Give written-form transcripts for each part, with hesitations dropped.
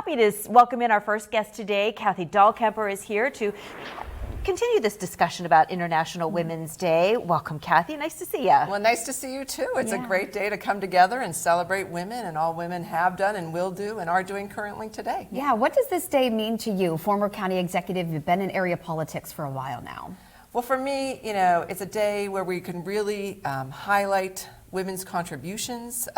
happy to welcome in our first guest today. Kathy Dahlkemper is here to continue this discussion about International Women's Day. Welcome, Kathy. Nice to see you. Well, nice to see you too. It's a great day to come together and celebrate women, and all women have done and will do and are doing currently today. Yeah, what does this day mean to you? Former county executive, you've been in area politics for a while now. Well, for me, it's a day where we can really highlight women's contributions.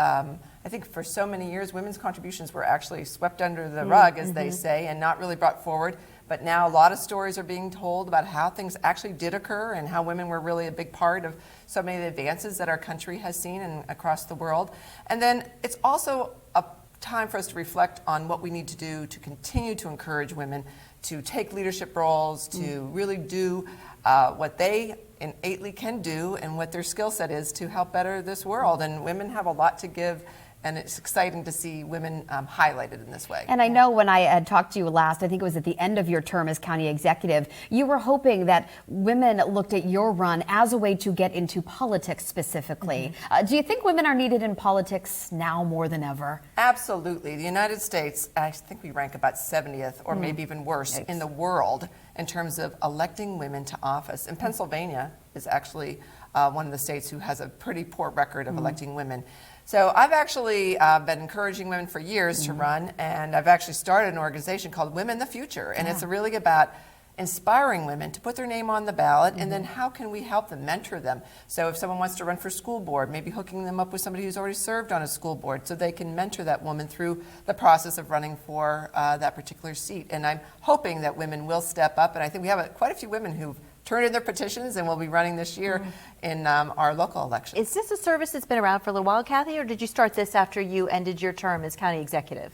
I think for so many years, women's contributions were actually swept under the rug, as they say, and not really brought forward. But now a lot of stories are being told about how things actually did occur and how women were really a big part of so many of the advances that our country has seen and across the world. And then it's also a time for us to reflect on what we need to do to continue to encourage women to take leadership roles, to really do what they innately can do and what their skill set is to help better this world. And women have a lot to give, and it's exciting to see women highlighted in this way. And I know when I had talked to you last, I think it was at the end of your term as county executive, you were hoping that women looked at your run as a way to get into politics specifically. Do you think women are needed in politics now more than ever? Absolutely. The United States, I think we rank about 70th or maybe even worse in the world in terms of electing women to office. And Pennsylvania is actually one of the states who has a pretty poor record of electing women. So I've actually been encouraging women for years to run, and I've actually started an organization called Women the Future, and it's really about inspiring women to put their name on the ballot, and then how can we help them, mentor them. So if someone wants to run for school board, maybe hooking them up with somebody who's already served on a school board so they can mentor that woman through the process of running for that particular seat. And I'm hoping that women will step up, and I think we have quite a few women who've turned in their petitions and will be running this year in our local election. Is this a service that's been around for a little while, Kathy, or did you start this after you ended your term as county executive?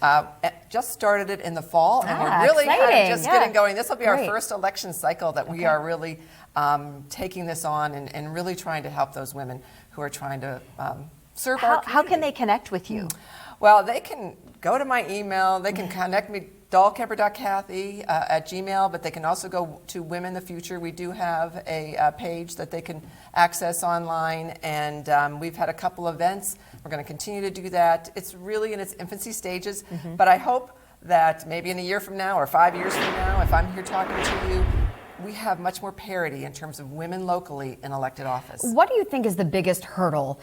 Just started it in the fall, and we're really kind of just getting going. This will be our first election cycle that we are really taking this on and really trying to help those women who are trying to serve our community. How can they connect with you? Well, they can go to my email. They can connect me, dahlkemper.kathy at Gmail, but they can also go to Women the Future. We do have a page that they can access online, and we've had a couple events. We're going to continue to do that. It's really in its infancy stages, but I hope that maybe in a year from now or 5 years from now, if I'm here talking to you, we have much more parity in terms of women locally in elected office. What do you think is the biggest hurdle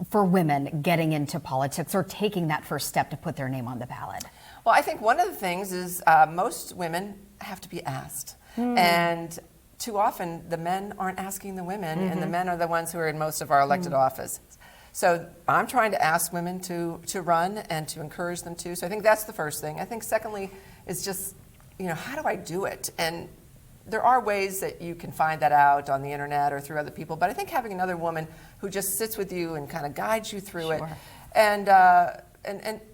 for women getting into politics or taking that first step to put their name on the ballot? Well, I think one of the things is most women have to be asked. And too often the men aren't asking the women, and the men are the ones who are in most of our elected office. So I'm trying to ask women to run and to encourage them to. So I think that's the first thing. I think secondly is just, how do I do it? And there are ways that you can find that out on the internet or through other people, but I think having another woman who just sits with you and kind of guides you through it and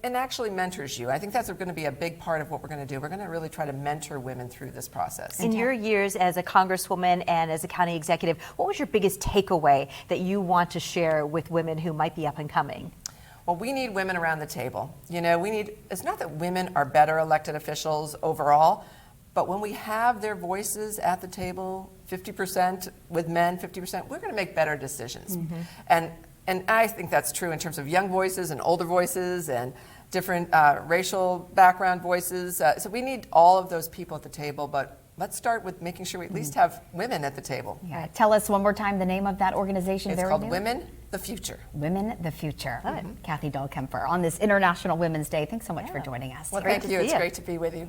actually mentors you. I think that's going to be a big part of what we're going to do. We're going to really try to mentor women through this process. In your years as a congresswoman and as a county executive, what was your biggest takeaway that you want to share with women who might be up and coming? Well, we need women around the table. It's not that women are better elected officials overall, but when we have their voices at the table, 50% with men, 50%, we're going to make better decisions. And I think that's true in terms of young voices and older voices and different racial background voices. So we need all of those people at the table, but let's start with making sure we at least have women at the table. Yeah. Tell us one more time the name of that organization. It's called Women the Future. Women the Future. Kathy Dahlkemper on this International Women's Day. Thanks so much for joining us. Well, thank you. It's great to be with you.